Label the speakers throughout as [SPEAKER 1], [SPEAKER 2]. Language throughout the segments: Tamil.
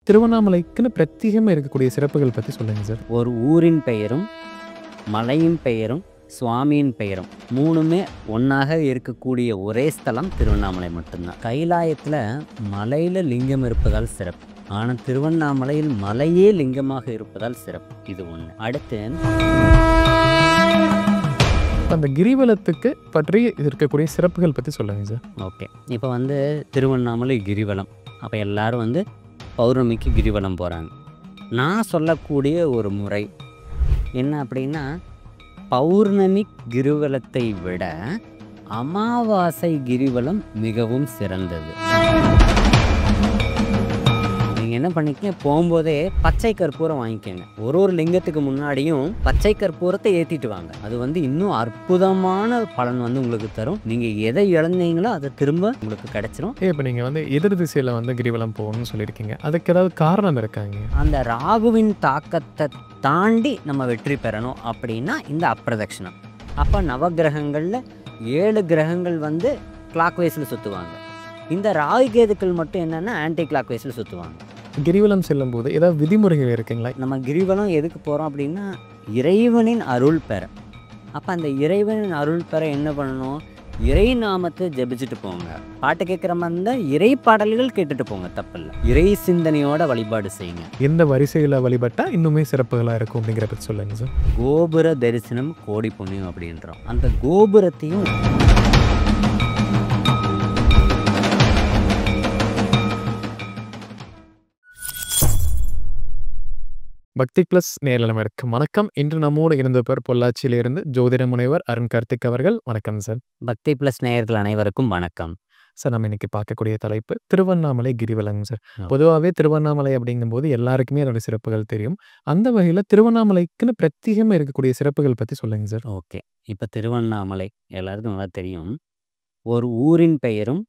[SPEAKER 1] திருவண்ணாமலைக்குன்னு பிரத்யேகமா இருக்கக்கூடிய சிறப்புகள் பத்தி சொல்லுங்க சார்.
[SPEAKER 2] ஒரு ஊரின் பெயரும் மலையின் பெயரும் சுவாமியின் பெயரும் மூணுமே ஒன்றாக இருக்கக்கூடிய ஒரே ஸ்தலம் திருவண்ணாமலை மட்டும்தான். கைலாயத்தில் மலையில் லிங்கம் இருப்பதால் சிறப்பு, ஆனால் திருவண்ணாமலையில் மலையே லிங்கமாக இருப்பதால் சிறப்பு. இது ஒன்று. அடுத்து
[SPEAKER 1] அந்த கிரிவலத்துக்கு பற்றி இருக்கக்கூடிய சிறப்புகள் பற்றி சொல்லுங்க சார்.
[SPEAKER 2] ஓகே, இப்போ திருவண்ணாமலை கிரிவலம். அப்போ எல்லாரும் பௌர்ணமிக்கு கிரிவலம் போகிறாங்க. நான் சொல்லக்கூடிய ஒரு முறை என்ன அப்படின்னா, பௌர்ணமி கிரிவலத்தை விட அமாவாசை கிரிவலம் மிகவும் சிறந்தது. நீங்கள் என்ன பண்ணிக்கங்க, போகும்போதே பச்சை கற்பூரம் வாங்கிக்கோங்க. ஒரு லிங்கத்துக்கு முன்னாடியும் பச்சை கற்பூரத்தை ஏற்றிட்டு வாங்க. அது இன்னும் அற்புதமான பலன் உங்களுக்கு தரும். நீங்கள் எதை இழந்தீங்களோ அதை திரும்ப உங்களுக்கு கிடைச்சிரும்.
[SPEAKER 1] இப்போ நீங்கள் எதிர் திசையில் கிரிவலம் போகணும்னு சொல்லியிருக்கீங்க, அதுக்கு ஏதாவது காரணம் இருக்காங்க?
[SPEAKER 2] அந்த ராகுவின் தாக்கத்தை தாண்டி நம்ம வெற்றி பெறணும் அப்படின்னா இந்த அப்பிரதட்சணம். அப்போ நவகிரகங்களில் 7 கிரகங்கள் கிளாக் வைஸில் சுற்றுவாங்க. இந்த ராகு கேதுக்கள் மட்டும் என்னென்னா ஆன்டி கிளாக் வைஸில் சுற்றுவாங்க.
[SPEAKER 1] கிரிவலம் செல்லும் போது ஏதாவது விதிமுறைகள் இருக்குங்களா?
[SPEAKER 2] நம்ம கிரிவலம் எதுக்கு போகிறோம் அப்படின்னா இறைவனின் அருள் பெற. அப்போ அந்த இறைவனின் அருள் பெற என்ன பண்ணணும்? இறை நாமத்தை ஜபிச்சுட்டு போங்க. பாட்டு கேட்குற மாதிரி இருந்தால் இறை பாடல்கள் கேட்டுட்டு போங்க, தப்பில்லை. இறை சிந்தனையோட வழிபாடு செய்யுங்க.
[SPEAKER 1] எந்த வரிசையில் வழிபட்டால் இன்னுமே சிறப்புகளாக இருக்கும் அப்படிங்கிற பற்றி சொல்லுங்க சார்.
[SPEAKER 2] கோபுர தரிசனம் கோடி புண்ணியம் அப்படின்றோம். அந்த கோபுரத்தையும்
[SPEAKER 1] பக்தி பிளஸ் நேரில் வணக்கம். இன்று நம்மோடு இருந்தவர் பொள்ளாச்சியிலிருந்து ஜோதிட முனைவர் அருண் கார்த்திக் அவர்கள். வணக்கம் சார்.
[SPEAKER 2] பக்தி பிளஸ் நேயர்கள் அனைவருக்கும் வணக்கம்
[SPEAKER 1] சார். நம்ம இன்னைக்கு பார்க்கக்கூடிய தலைப்பு திருவண்ணாமலை கிரிவலம் சார். பொதுவாகவே திருவண்ணாமலை அப்படிங்கும்போது எல்லாருக்குமே அதோட சிறப்புகள் தெரியும். அந்த வகையில் திருவண்ணாமலைக்குன்னு பிரத்யேகமாக இருக்கக்கூடிய சிறப்புகள் பற்றி சொல்லுங்க சார்.
[SPEAKER 2] ஓகே, இப்போ திருவண்ணாமலை எல்லாருக்கும் நல்லா தெரியும். ஒரு ஊரின் பெயரும்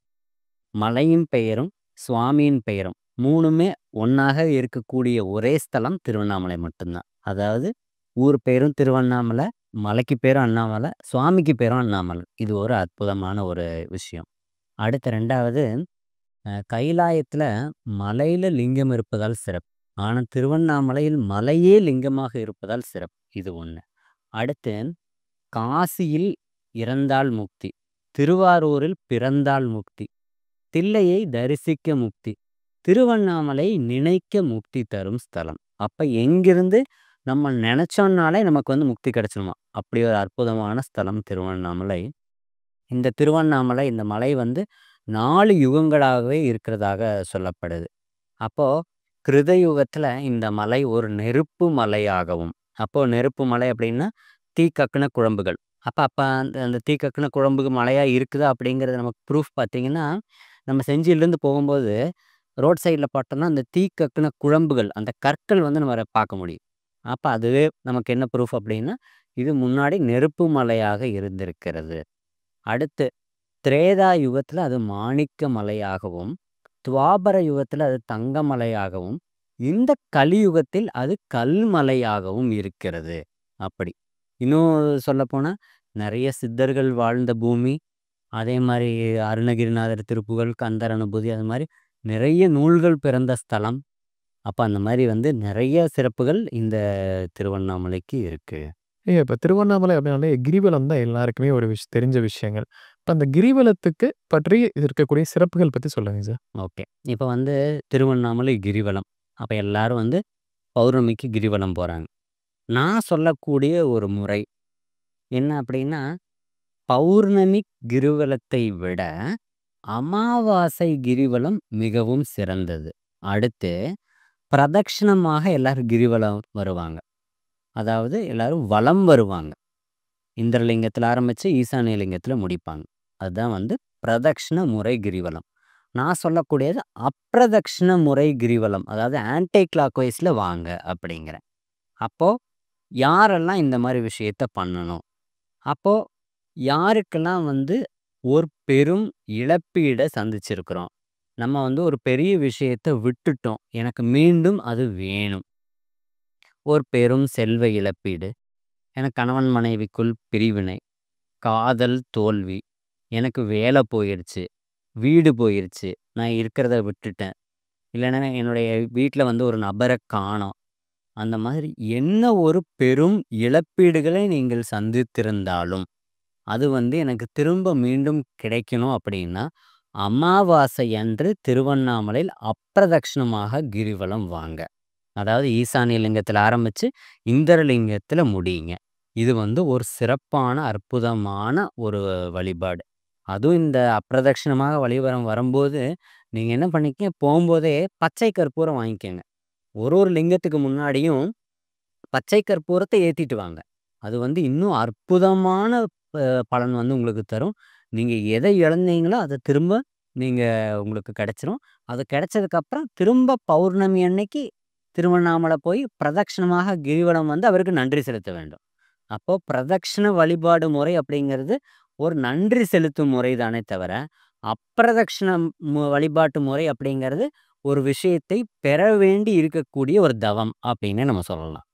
[SPEAKER 2] மலையின் பெயரும் சுவாமியின் பெயரும் மூணுமே ஒன்றாக இருக்கக்கூடிய ஒரே ஸ்தலம் திருவண்ணாமலை மட்டும்தான். அதாவது ஊர் பேரும் திருவண்ணாமலை, மலைக்கு பேரும் அண்ணாமலை, சுவாமிக்கு பேரும் அண்ணாமலை. இது ஒரு அற்புதமான ஒரு விஷயம். அடுத்த 2வது, கைலாயத்தில் மலையில் லிங்கம் இருப்பதால் சிறப்பு, ஆனால் திருவண்ணாமலையில் மலையே லிங்கமாக இருப்பதால் சிறப்பு. இது ஒன்று. அடுத்து, காசியில் இறந்தால் முக்தி, திருவாரூரில் பிறந்தால் முக்தி, தில்லையை தரிசிக்க முக்தி, திருவண்ணாமலை நினைக்க முக்தி தரும் ஸ்தலம். அப்போ எங்கிருந்து நம்ம நினச்சோன்னாலே நமக்கு முக்தி கிடைச்சிடுமா, அப்படி ஒரு அற்புதமான ஸ்தலம் திருவண்ணாமலை. இந்த திருவண்ணாமலை, இந்த மலை 4 யுகங்களாகவே இருக்கிறதாக சொல்லப்படுது. அப்போது கிருதயுகத்தில் இந்த மலை ஒரு நெருப்பு மலையாகவும், அப்போது நெருப்பு மலை அப்படின்னா தீ கக்குன குழம்புகள். அப்போ அந்த தீ கக்குன குழம்புக்கு மலையாக இருக்குதா அப்படிங்கிறது நமக்கு ப்ரூஃப் பார்த்திங்கன்னா, நம்ம செஞ்சியிலேருந்து போகும்போது ரோட் சைடில் பார்த்தோம்னா அந்த தீ கக்குன குழம்புகள், அந்த கற்கள் நம்ம பார்க்க முடியும். அப்போ அதுவே நமக்கு என்ன ப்ரூஃப் அப்படின்னா, இது முன்னாடி நெருப்பு மலையாக இருந்திருக்கிறது. அடுத்து திரேதா யுகத்தில் அது மாணிக்க மலையாகவும், துவாபர யுகத்தில் அது தங்க மலையாகவும், இந்த கலியுகத்தில் அது கல்மலையாகவும் இருக்கிறது. அப்படி இன்னும் சொல்லப்போனால் நிறைய சித்தர்கள் வாழ்ந்த பூமி, அதே மாதிரி அருணகிரிநாதர் திருப்புகழ், கந்தர் அனுபூதி, அது மாதிரி நிறைய நூல்கள் பிறந்த ஸ்தலம். அப்போ அந்த மாதிரி நிறைய சிறப்புகள் இந்த திருவண்ணாமலைக்கு இருக்குது.
[SPEAKER 1] இப்போ திருவண்ணாமலை அப்படின்னாலே கிரிவலம் தான் எல்லாருக்குமே ஒரு தெரிஞ்ச விஷயங்கள். இப்போ அந்த கிரிவலத்துக்கு பற்றி இருக்கக்கூடிய சிறப்புகள் பற்றி சொல்லுங்க சார்.
[SPEAKER 2] ஓகே, இப்போ திருவண்ணாமலை கிரிவலம். அப்போ எல்லாரும் பௌர்ணமிக்கு கிரிவலம் போகிறாங்க. நான் சொல்லக்கூடிய ஒரு முறை என்ன அப்படின்னா, பௌர்ணமி கிரிவலத்தை விட அமாவாசை கிரிவலம் மிகவும் சிறந்தது. அடுத்து பிரதட்சணமாக எல்லாரும் கிரிவலம் வருவாங்க. அதாவது எல்லாரும் வலம் வருவாங்க. இந்திரலிங்கத்தில் ஆரம்பித்து ஈசானிய லிங்கத்தில் முடிப்பாங்க. அதுதான் பிரதட்சண முறை கிரிவலம். நான் சொல்லக்கூடியது அப்பிரதட்சண முறை கிரிவலம், அதாவது ஆன்டி கிளாக் வைஸில் வாங்க அப்படிங்கிறேன். அப்போது யாரெல்லாம் இந்த மாதிரி விஷயத்த பண்ணணும்? அப்போது யாருக்கெல்லாம் ஒரு பெரும் இழப்பீடை சந்திச்சிருக்கிறோம், நம்ம ஒரு பெரிய விஷயத்தை விட்டுட்டோம், எனக்கு மீண்டும் அது வேணும். ஒரு பெரும் செல்வ இழப்பீடு, எனக்கு கணவன் மனைவிக்குள் பிரிவினை, காதல் தோல்வி, எனக்கு வேலை போயிடுச்சு, வீடு போயிடுச்சு, நான் இருக்கிறத விட்டுட்டேன், இல்லைன்னா என்னுடைய வீட்ல வந்து ஒரு நபரை காணோம். அந்த மாதிரி என்ன ஒரு பெரும் இழப்பீடுகளை நீங்கள் சந்தித்திருந்தாலும், அது வந்து எனக்கு திரும்ப மீண்டும் கிடைக்கணும் அப்படின்னா, அமாவாசை அன்று திருவண்ணாமலையில் அப்பிரதட்சணமாக கிரிவலம் வாங்க. அதாவது ஈசானிய லிங்கத்தில ஆரம்பிச்சு, இந்திரலிங்கத்தில முடியுங்க. இது வந்து ஒரு சிறப்பான, அற்புதமான ஒரு வழிபாடு. அதுவும் இந்த அப்பிரதட்சணமாக வழிவலம் வரும்போது, நீங்க என்ன பண்ணிக்கங்க, போம்போதே பச்சை கற்பூரம் வாங்கிக்கங்க. ஒரு லிங்கத்துக்கு முன்னாடியும் பச்சை கற்பூரத்த ஏத்திட்டு வாங்க. அது வந்து இன்னும் அற்புதமான ப பலன் வந்து உங்களுக்கு தரும். நீங்க எத இழந்தீங்களோ, அத திரும்ப நீங்க உங்களுக்கு கிடைச்சிரும். அது கிடைச்சதுக்கப்புறம் திரும்ப பௌர்ணமி அன்னைக்கு திருவண்ணாமலை போய் பிரதட்சணமாக கிரிவலம் வந்து அவருக்கு நன்றி செலுத்த வேண்டும். அப்போ பிரதட்சண வழிபாடு முறை அப்படிங்கிறது ஒரு நன்றி செலுத்தும் முறை தானே தவிர, அப்பிரதட்சணம் வழிபாட்டு முறை அப்படிங்கிறது ஒரு விஷயத்தை பெற வேண்டி இருக்கக்கூடிய ஒரு தவம் அப்படின்னு நம்ம சொல்லலாம்.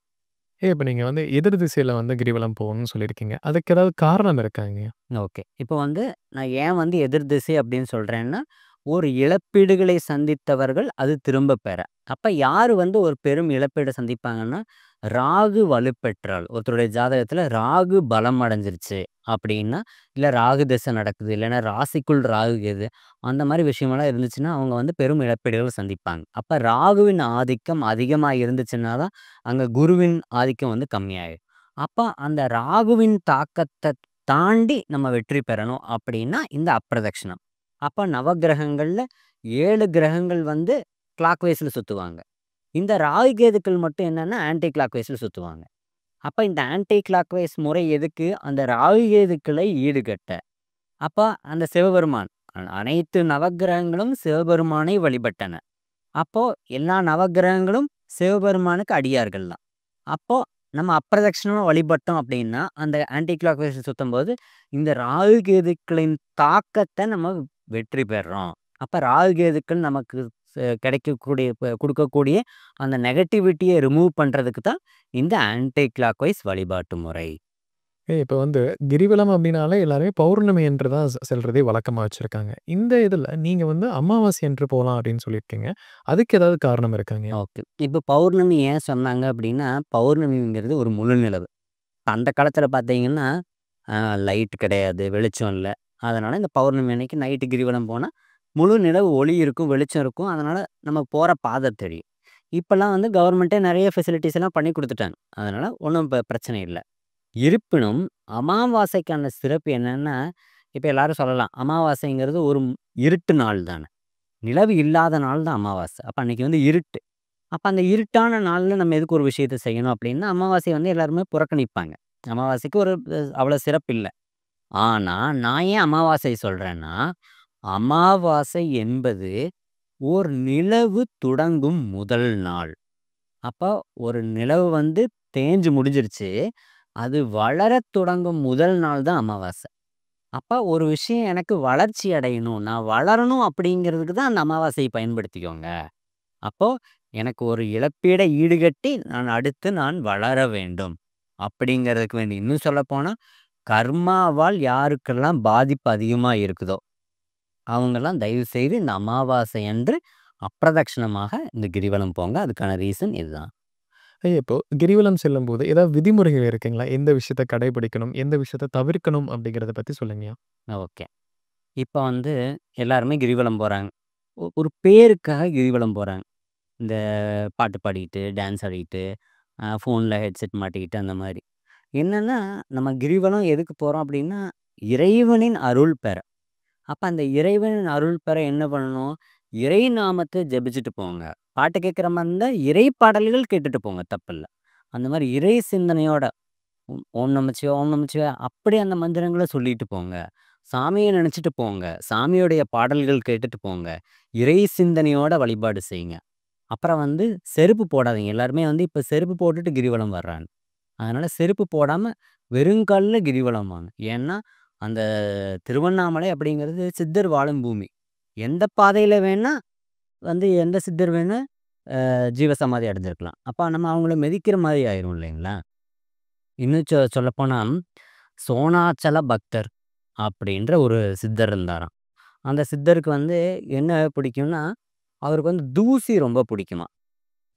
[SPEAKER 1] இப்ப நீங்க வந்து எதிர் திசையில வந்து கிரிவலம் போகணும்னு சொல்லியிருக்கீங்க. அதுக்கு ஏதாவது காரணம் இருக்காங்க?
[SPEAKER 2] ஓகே. இப்போ வந்து நான் ஏன் வந்து எதிர் திசை அப்படின்னு சொல்றேன்னா, ஒரு இழப்பீடுகளை சந்தித்தவர்கள் அது திரும்ப பெற. அப்ப யாரு வந்து ஒரு பெரும் இழப்பீட சந்திப்பாங்கன்னா, ராகு வலுப்பெற்றால் ஒருத்தருடைய ஜாதகத்துல ராகு பலம் அடைஞ்சிருச்சு அப்படின்னா, இல்ல ராகு திசை நடக்குது, இல்லைன்னா ராசிக்குள் ராகு கேது அந்த மாரி விஷயமெல்லாம் இருந்துச்சுன்னா, அவங்க வந்து பெரும் இழப்பீடுகள் சந்திப்பாங்க. அப்ப ராகுவின் ஆதிக்கம் அதிகமா இருந்துச்சுன்னா தான், அங்க குருவின் ஆதிக்கம் வந்து கம்மியாயிரும். அப்ப அந்த ராகுவின் தாக்கத்த தாண்டி நம்ம வெற்றி பெறணும் அப்படின்னா, இந்த அப்பிரதட்சணம். அப்ப நவக்கிரகங்கள்ல 7 கிரகங்கள் வந்து கிளாக் வைஸ்ல சுத்துவாங்க. இந்த ராகு கேதுக்கள் மட்டும் என்னன்னா, ஆன்டி கிளாக் வைஸ்ல சுத்துவாங்க. அப்ப இந்த ஆன்டி கிளாக் வைஸ் முறை எதுக்கு? அந்த ராகு கேதுக்களை ஈடுகட்ட. அப்ப அந்த சிவபெருமான் அனைத்து நவக்கிரகங்களும் சிவபெருமானை வழிபட்டன. அப்போ எல்லா நவக்கிரகங்களும் சிவபெருமானுக்கு அடியார்கள் தான். அப்போ நம்ம அப்பிரதட்சணமா வழிபட்டோம் அப்படின்னா, அந்த ஆன்டி கிளாக் வைஸ் சுத்தும்போது, இந்த ராகு கேதுக்களின் தாக்கத்த நம்ம வெற்றி பெறுறோம். அப்ப ராகு கேதுக்கள் நமக்கு கிடைக்கக்கூடிய குடுக்கக்கூடிய அந்த நெகட்டிவிட்டிய ரிமூவ் பண்றதுக்கு தான் இந்த ஆன்டி கிளாக் வைஸ் வழிபாட்டு முறை.
[SPEAKER 1] இப்ப வந்து கிரிவலம் அப்டின்னாலே எல்லாருமே பௌர்ணமி அன்று தான் செல்றதே வழக்கமா வச்சிருக்காங்க. இந்த இதுல நீங்க வந்து அமாவாசை அன்று போலாம் அப்டின்னு சொல்லியிருக்கீங்க. அதுக்கு ஏதாவது காரணம் இருக்காங்கயா?
[SPEAKER 2] ஓகே. இப்ப பௌர்ணமி ஏன் சொன்னாங்க அப்படின்னா, பௌர்ணமிங்கிறது ஒரு முழு நிலவு. அந்த காலத்துல பார்த்தீங்கன்னா, அ லைட் கிடையாது, வெளிச்சம் இல்ல. அதனால இந்த பௌர்ணமி அன்னைக்கு நைட்டு கிரிவலம் போனா, முழு நிலவு ஒளி இருக்கும், வெளிச்சம் இருக்கும். அதனால நம்ம போற பாதை தெரியும். இப்பலாம் வந்து கவர்மெண்ட்டே நெறைய ஃபெசிலிட்டீஸ் எல்லாம் பண்ணி குடுத்துட்டாங்க. அதனால ஒண்ணும் பிரச்சனை இல்ல. இருப்பினும் அமாவாசைக்கான சிறப்பு என்னன்னா, இப்ப எல்லாரும் சொல்லலாம், அமாவாசைங்கிறது ஒரு இருட்டு நாள் தான. நிலவு இல்லாத நாள் தான் அமாவாசை. அப்ப அன்னைக்கு வந்து இருட்டு. அப்ப அந்த இருட்டான நாள்ல நம்ம எதுக்கு ஒரு விஷயத்த செய்யணும் அப்டின்னா, அமாவாசைய வந்து எல்லாருமே புறக்கணிப்பாங்க. அமாவாசைக்கு ஒரு அவ்வளோ சிறப்பு இல்ல. ஆனா, நான் ஏன் அமாவாசை சொல்றேன்னா, அமாவாசை என்பது ஓர் நிலவு தொடங்கும் முதல் நாள். அப்ப ஒரு நிலவு வந்து தேஞ்சு முடிஞ்சிருச்சு. அது வளரத் தொடங்கும் முதல் நாள் தான் அமாவாசை. அப்ப ஒரு விஷயம் எனக்கு வளர்ச்சி அடையணும், நான் வளரணும் அப்படிங்கிறதுக்கு தான் அந்த அமாவாசைய பயன்படுத்திக்கோங்க. அப்போ எனக்கு ஒரு இழப்பீட ஈடுகட்டி நான் வளர வேண்டும். அப்படிங்கிறதுக்கு வேண்டி இன்னும் சொல்லப்போனா, கர்மாவால் யாருக்கெல்லாம் பாதிப்பு அதிகமா இருக்குதோ, அவங்கலாம் தயவுசெய்து இந்த அமாவாசை அன்று அப்பிரதட்சணமாக இந்த கிரிவலம் போங்க. அதுக்கான ரீசன் இதுதான்.
[SPEAKER 1] இப்போ கிரிவலம் செல்லும்போது ஏதாவது விதிமுறைகள் இருக்குங்களா? எந்த விஷயத்த கடைபிடிக்கணும்? எந்த விஷயத்த தவிர்க்கணும்? அப்டிங்கிறத பத்தி சொல்லுங்கயா.
[SPEAKER 2] ஓகே. இப்ப வந்து எல்லாருமே கிரிவலம் போறாங்க. ஒரு பேருக்காக கிரிவலம் போறாங்க. இந்த பாட்டு பாடிக்கிட்டு, டான்ஸ் ஆடிக்கிட்டு, ஃபோன்ல ஹெட்செட் மாட்டிக்கிட்டு அந்த மாரி. என்னன்னா, நம்ம கிரிவலம் எதுக்கு போறோம் அப்டின்னா, இறைவனின் அருள் பெற. அப்ப அந்த இறைவனின் அருள் பெற என்ன பண்ணணும்? இறை நாமத்த ஜெபிச்சுட்டு போங்க. பாட்டு கேட்குற மாரி இருந்தா, இறை பாடல்கள் கேட்டுட்டு போங்க, தப்பில்ல. அந்த மாரி இறை சிந்தனையோட ஓம் நமச்சிவாய, ஓம் நமச்சிவாய அப்படி அந்த மந்திரங்கள சொல்லிட்டு போங்க. சாமிய நெனச்சுட்டு போங்க. சாமியோடைய பாடல்கள் கேட்டுட்டு போங்க. இறை சிந்தனையோட வழிபாடு செய்யுங்க. அப்புறம் வந்து செருப்பு போடாதீங்க. எல்லாருமே வந்து இப்ப செருப்பு போட்டுட்டு கிரிவலம் வர்றாங்க. அதனால செருப்பு போடாம வெறுங்கால்ல கிரிவலம் வாங்க. ஏன்னா, அந்த திருவண்ணாமலை அப்படிங்கிறது சித்தர் வாழும் பூமி. எந்த பாதையில வேணா வந்து எந்த சித்தர் வேணா ஜீவசமாதி அடைஞ்சிருக்கலாம். அப்ப நம்ம அவங்கள மிதிக்கிற மாரி ஆயிரும் இல்லைங்களா? இன்னும் சொல்லப்போனா, சோணாச்சல பக்தர் அப்படின்ற ஒரு சித்தர் இருந்தாராம். அந்த சித்தருக்கு வந்து என்ன பிடிக்கும்னா, அவருக்கு வந்து தூசி ரொம்ப பிடிக்குமா.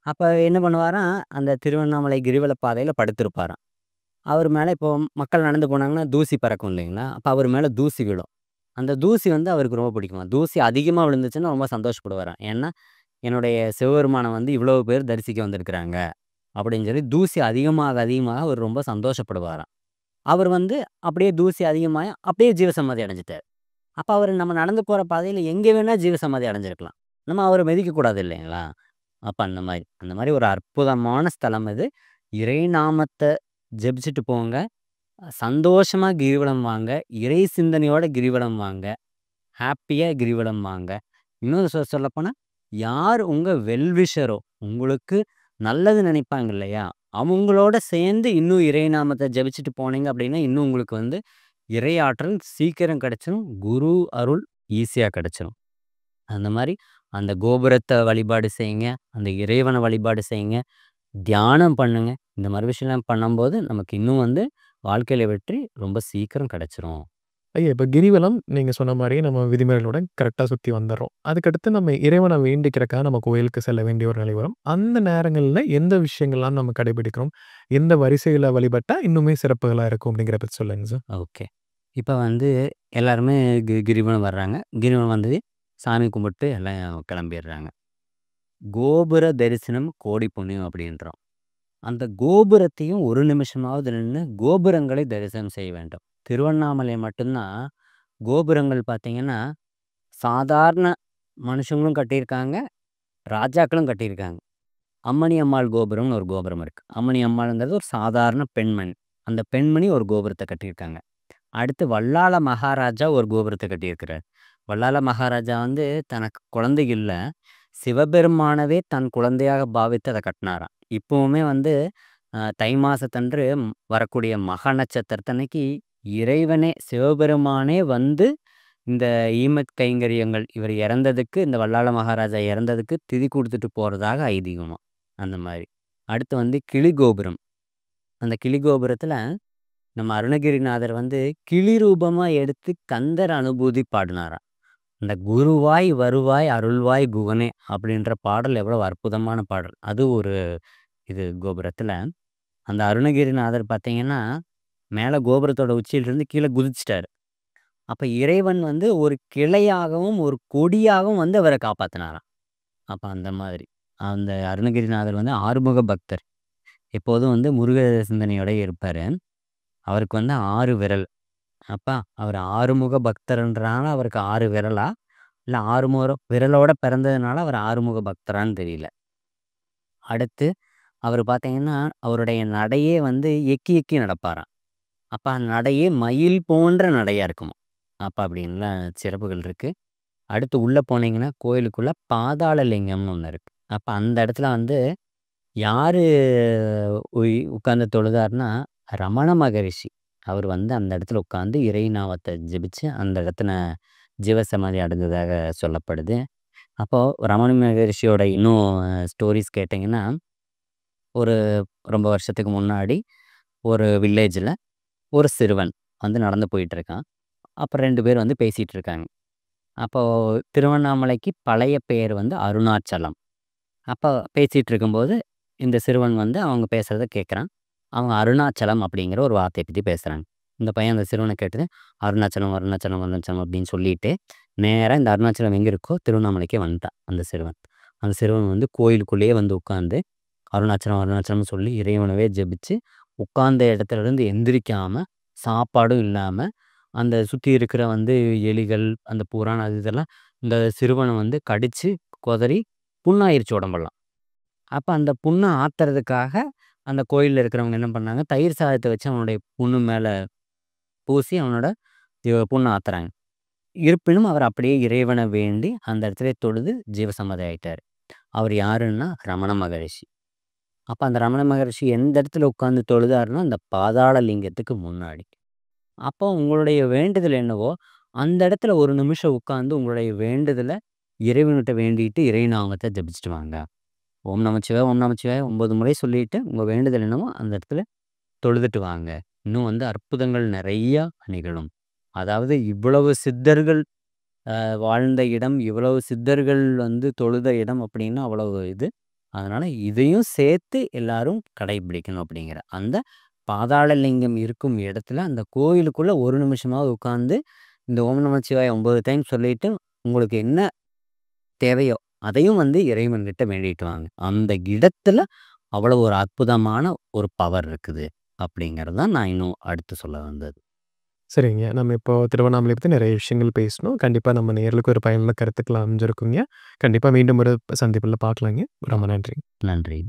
[SPEAKER 2] அப்ப என்ன பண்ணுவாராம், அந்த திருவண்ணாமலை கிரிவல பாதையில படுத்திருப்பாராம். அவர் மேல இப்போ மக்கள் நடந்து போனாங்கன்னா, தூசி பறக்கும் இல்லைங்களா? அப்ப அவர் மேல தூசி விழும். அந்த தூசி வந்து அவருக்கு ரொம்ப பிடிக்குமாம். தூசி அதிகமா விழுந்துச்சுன்னா ரொம்ப சந்தோஷப்படுவாராம். ஏன்னா, என்னுடைய சிவபெருமான வந்து இவ்வளவு பேர் தரிசிக்க வந்திருக்கிறாங்க. அப்படின்னு சொல்லி தூசி அதிகமாக, அதிகமாக அவர் ரொம்ப சந்தோஷப்படுவாராம். அவர் வந்து அப்படியே தூசி அதிகமாகி அப்படியே ஜீவசமாதி அடைஞ்சுட்டாரு. அப்ப அவரு நம்ம நடந்து போற பாதையில எங்க வேணா ஜீவசமாதி அடைஞ்சிருக்கலாம். நம்ம அவர மிதிக்கக்கூடாது இல்லைங்களா? அப்ப அந்த மாரி ஒரு அற்புதமான ஸ்தலம் இது. இறை நாமத்த ஜெபிச்சுட்டு போங்க. சந்தோஷமா கிரிவலம் வாங்க. இறை சிந்தனையோட கிரிவலம் வாங்க. ஹேப்பியா கிரிவலம் வாங்க. இன்னும் சொல்லப்போனா, யார் உங்க வெல்விஷரோ, உங்களுக்கு நல்லது நினைப்பாங்க இல்லையா? அவங்களோட சேர்ந்து இன்னும் இறை நாமத்த ஜெபிச்சுட்டு போனீங்க அப்படின்னா, இன்னும் உங்களுக்கு வந்து இறை ஆற்றல் சீக்கிரம் கிடைச்சிரும். குரு அருள் ஈஸியா கிடைச்சிரும். அந்த மாரி அந்த கோபுரத்த வழிபாடு செய்யுங்க. அந்த இறைவன வழிபாடு செய்யுங்க. தியானம் பண்ணுங்க. இந்த மாரி விஷயம்லாம் பண்ணும்போது, நமக்கு இன்னும் வந்து வாழ்க்கையில வெற்றி ரொம்ப சீக்கிரம் கிடைச்சிரும்.
[SPEAKER 1] ஐயா இப்ப கிரிவலம் நீங்க சொன்ன மாரி நம்ம விதிமுறைகளுடன் கரெக்ட்டா சுத்தி வந்துர்றோம். அதுக்கடுத்து நம்ம இறைவன வேண்டிக்கிறக்காக நம்ம கோயிலுக்கு செல்ல வேண்டிய ஒரு நிலை வரும். அந்த நேரங்கள்ல எந்த விஷயங்கள்லாம் நம்ம கடைபிடிக்கணும்? எந்த வரிசையில வழிபட்டா இன்னுமே சிறப்புகளா இருக்கும் அப்படிங்கிற பத்தி சொல்லுங்க சார்.
[SPEAKER 2] ஓகே. இப்ப வந்து எல்லாருமே கிரிவலம் வர்றாங்க. கிரிவலம் வந்து சாமி கும்பிட்டு எல்லாம் கிளம்பிர்றாங்க. கோபுர தரிசனம் கோடி புண்ணியம் அப்படின்றோம். அந்த கோபுரத்தையும் ஒரு நிமிஷமாவது நின்னு கோபுரங்களை தரிசனம் செய்ய வேண்டும். திருவண்ணாமலை மட்டும்தான் கோபுரங்கள் பார்த்தீங்கன்னா, சாதாரண மனுஷங்களும் கட்டியிருக்காங்க, ராஜாக்களும் கட்டியிருக்காங்க. அம்மணி அம்மாள் கோபுரம்னு ஒரு கோபுரம் இருக்கு. அம்மணி அம்மாள்ங்கிறது ஒரு சாதாரண பெண்மணி. அந்த பெண்மணி ஒரு கோபுரத்த கட்டியிருக்காங்க. அடுத்து வல்லாள மகாராஜா ஒரு கோபுரத்த கட்டியிருக்கிறார். வல்லாள மகாராஜா வந்து தனக்கு குழந்தை இல்ல. சிவபெருமானவே தன் குழந்தையாக பாவித்து அத கட்டினாராம். இப்பவுமே வந்து தை மாசத்தன்று வரக்கூடிய மக நட்சத்திரத்தன்னைக்கு இறைவனே சிவபெருமானே வந்து இந்த ஈமத் கைங்கரியங்கள் இவர் இறந்ததுக்கு இந்த வல்லாள மகாராஜா இறந்ததுக்கு திதி குடுத்துட்டு போறதாக ஐதீகமாம். அந்த மாரி. அடுத்து வந்து கிளி கோபுரம். அந்த கிளி கோபுரத்துல நம்ம அருணகிரிநாதர் வந்து கிளி ரூபமா எடுத்து கந்தர் அனுபூதி பாடுனாராம். அந்த "குருவாய் வருவாய் அருள்வாய் குகனே" அப்படின்ற பாடல் எவ்வளவு அற்புதமான பாடல். அது ஒரு இது கோபுரத்துல. அந்த அருணகிரிநாதர் பார்த்தீங்கன்னா, மேல கோபுரத்தோட உச்சியிலிருந்து கீழ குதிச்சுட்டாரு. அப்ப இறைவன் வந்து ஒரு கிளையாகவும், ஒரு கொடியாகவும் வந்து அவர காப்பாத்துனாராம். அப்ப அந்த மாதிரி. அந்த அருணகிரிநாதர் வந்து ஆறுமுக பக்தர். எப்போதும் வந்து முருக சிந்தனையோடயே இருப்பாரு. அவருக்கு வந்து 6 விரல். அப்பா அவர் ஆறுமுக பக்தர்ன்றனால அவருக்கு 6 விரலா? இல்ல 6 விரலோட பிறந்ததுனால அவர் ஆறுமுக பக்தரான்னு தெரியல. அடுத்து அவரு பார்த்தீங்கன்னா, அவருடைய நடையே வந்து எக்கி எக்கி நடப்பாராம். அப்ப அந்த நடையே மயில் போன்ற நடையா இருக்குமாம். அப்ப அப்படின்லாம் சிறப்புகள் இருக்கு. அடுத்து உள்ள போனீங்கன்னா, கோயிலுக்குள்ள பாதாள லிங்கம்னு ஒண்ணு இருக்கு. அப்ப அந்த இடத்துல வந்து யாரு உட்கார்ந்து தொழுதாருன்னா, ரமண மகரிஷி. அவர் வந்து அந்த இடத்துல உட்கார்ந்து இறை நாமத்த ஜெபிச்சு, அந்த இடத்துல ஜீவசமாதி அடைஞ்சதாக சொல்லப்படுது. அப்போ ரமண மகரிஷியோட இன்னும் ஸ்டோரீஸ் கேட்டீங்கன்னா, ஒரு ரொம்ப வருஷத்துக்கு முன்னாடி ஒரு வில்லேஜ்ல ஒரு சிறுவன் வந்து நடந்து போயிட்டு இருக்கான். அப்ப 2 பேர் வந்து பேசிட்டு இருக்காங்க. அப்போ திருவண்ணாமலைக்கு பழைய பெயர் வந்து அருணாச்சலம். அப்ப பேசிட்டு இருக்கும்போது, இந்த சிறுவன் வந்து அவங்க பேசுறத கேட்குறான். அவங்க அருணாச்சலம் அப்படிங்கிற ஒரு வார்த்தைய பத்தி பேசுறாங்க. இந்த பையன் அந்த சிறுவன கேட்டது, அருணாச்சலம், அருணாச்சலம், அருணாச்சலம் அப்படின்னு சொல்லிட்டு, நேரா இந்த அருணாச்சலம் எங்க இருக்கோ திருவண்ணாமலைக்கே வந்துட்டான் அந்த சிறுவன். அந்த சிறுவன் வந்து கோயிலுக்குள்ளேயே வந்து உட்காந்து, அருணாச்சலம், அருணாச்சலம்னு சொல்லி இறைவனவே ஜெபிச்சு, உட்கார்ந்த இடத்துல இருந்து எந்திரிக்காம, சாப்பாடும் இல்லாம, அந்த சுத்தி இருக்கிற வந்து எலிகள், அந்த புறான் அது இதெல்லாம் இந்த சிறுவன வந்து கடிச்சு, கொதறி புண்ணாயிருச்சு உடம்பெல்லாம். அப்ப அந்த புண்ண ஆத்துறதுக்காக, அந்த கோயில்ல இருக்கிறவங்க என்ன பண்ணாங்க, தயிர் சாதத்த வச்சு அவனுடைய புண்ணு மேல பூசி அவனோட புண்ண ஆத்துறாங்க. இருப்பினும் அவர் அப்படியே இறைவன வேண்டி, அந்த இடத்திலே தொழுது ஜீவசமாதி ஆயிட்டாரு. அவர் யாருன்னா, ரமண மகரிஷி. அப்ப அந்த ரமண மகரிஷி எந்த இடத்துல உட்கார்ந்து தொழுதாருன்னா, அந்த பாதாள லிங்கத்துக்கு முன்னாடி. அப்போ உங்களுடைய வேண்டுதல் என்னவோ, அந்த இடத்துல ஒரு நிமிஷம் உட்கார்ந்து உங்களுடைய வேண்டுதல இறைவன்கிட்ட வேண்டிட்டு, இறை நாமத்த ஜெபிச்சுட்டு வாங்க. ஓம் நமச்சிவாய, ஓம் நமச்சிவாய 9 முறை சொல்லிட்டு, உங்க வேண்டுதல் என்னவோ அந்த இடத்துல தொழுதுட்டு வாங்க. இன்னும் வந்து அற்புதங்கள் நெறையா நிகழும். அதாவது இவ்வளவு சித்தர்கள் வாழ்ந்த இடம், இவ்வளவு சித்தர்கள் வந்து தொழுத இடம் அப்படின்னா அவ்வளவு இது. அதனால இதையும் சேர்த்து எல்லாரும் கடைபிடிக்கணும் அப்படிங்கிற. அந்த பாதாள லிங்கம் இருக்கும் இடத்துல அந்த கோயிலுக்குள்ள 1 நிமிஷமாவது உட்கார்ந்து இந்த ஓம் நமச்சிவாய 9 டைம் சொல்லிட்டு, உங்களுக்கு என்ன தேவையோ அதையும் வந்து இறைவன்கிட்ட வேண்டிட்டு வாங்க. அந்த இடத்துல அவ்வளவு ஒரு அற்புதமான ஒரு பவர் இருக்குது. அப்படிங்கிறது தான் நான் இன்னும் அடுத்து சொல்ல வந்தது.
[SPEAKER 1] சரிங்க. நம்ம இப்போ திருவண்ணாமலை பத்தி நெறைய விஷயங்கள் பேசினோம். கண்டிப்பா நம்ம நேயர்களுக்கு ஒரு பயனுள்ள கருத்துக்கள் அமைஞ்சிருக்குங்க. கண்டிப்பா மீண்டும் ஒரு சந்திப்புல பார்க்கலாங்க. ரொம்ப நன்றி.
[SPEAKER 2] நன்றி.